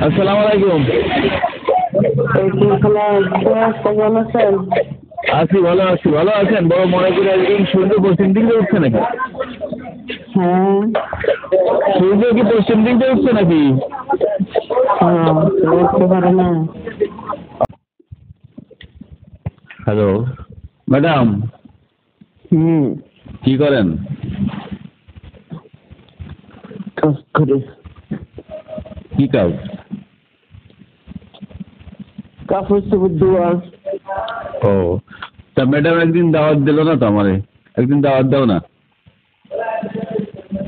আসসালামু আলাইকুম। কেমন আছেন? আছি, ভালো আছি। ভালো আছেন? বড় মনে করে একদিন সূর্য পশ্চিম দিক দিয়ে উঠছে নাকি? হ্যাঁ। সূর্য কি পশ্চিম দিক দিয়ে উঠছে নাকি? উঠতে পারে না। হ্যালো ম্যাডাম, কি করেন? কাজ করে। কি কাজ? কাপড় চোপড় ধোয়া। ও, তা ম্যাডাম একদিন দাওয়াত দিল না তো আমারে? একদিন দাওয়াত দাও না।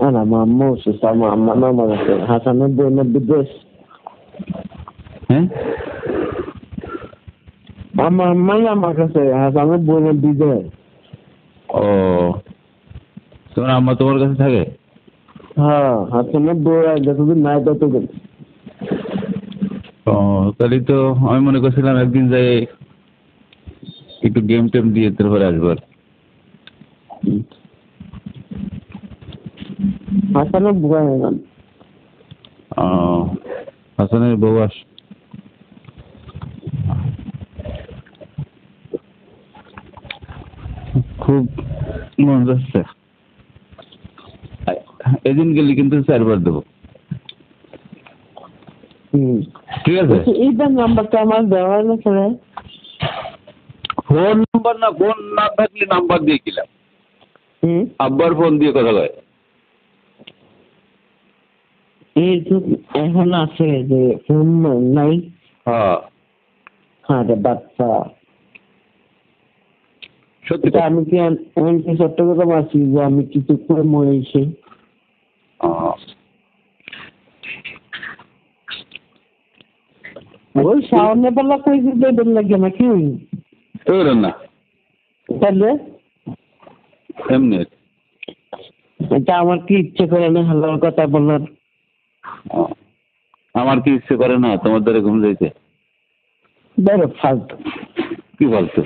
আর আমার আম্মা অসুস্থ, আমার আম্মা মারা গেছে। হাসানের বোনের বিদেশ। হ্যাঁ, আমার আম্মাই আমার কাছে, হাসানের বোনের বিদেশ। ও, তোমার আম্মা তোমার কাছে থাকে? হ্যাঁ, হাসানের বউরা যতদিন নাই ততদিন। ও, তাহলে তো আমি মনে করছিলাম একদিন যাই একটু গেম টেম দিয়ে তারপরে আসবো। হাসানের বউ ও, হাসানের বউ আস। খুব মন যাচ্ছে। এদিন গেলে কিন্তু 4 বার দেবো। ঠিক আছে। এইটার নাম্বারটা আমার দেওয়া না স্যার। ফোন নাম্বার না, ফোন না থাকলে নাম্বার দিয়ে কিলাম। আব্বার ফোন দিয়ে কথা কয়। এই তো এখন আছে যে ফোন নাই। হ্যাঁ, হ্যাঁ রে বাচ্চা, সত্যি আমি কি সত্য কথা বলছি যে আমি কিছু করে মরেছি। ওই সামনে বেলা কইছি বেদন লাগে নাকি না তাহলে এমনি। এটা আমার কি ইচ্ছে করে না হালার কথা বলার। আমার কি ইচ্ছে করে না তোমার দ্বারা ঘুম যাইতে? বেরো ফালতু। কি বলতো?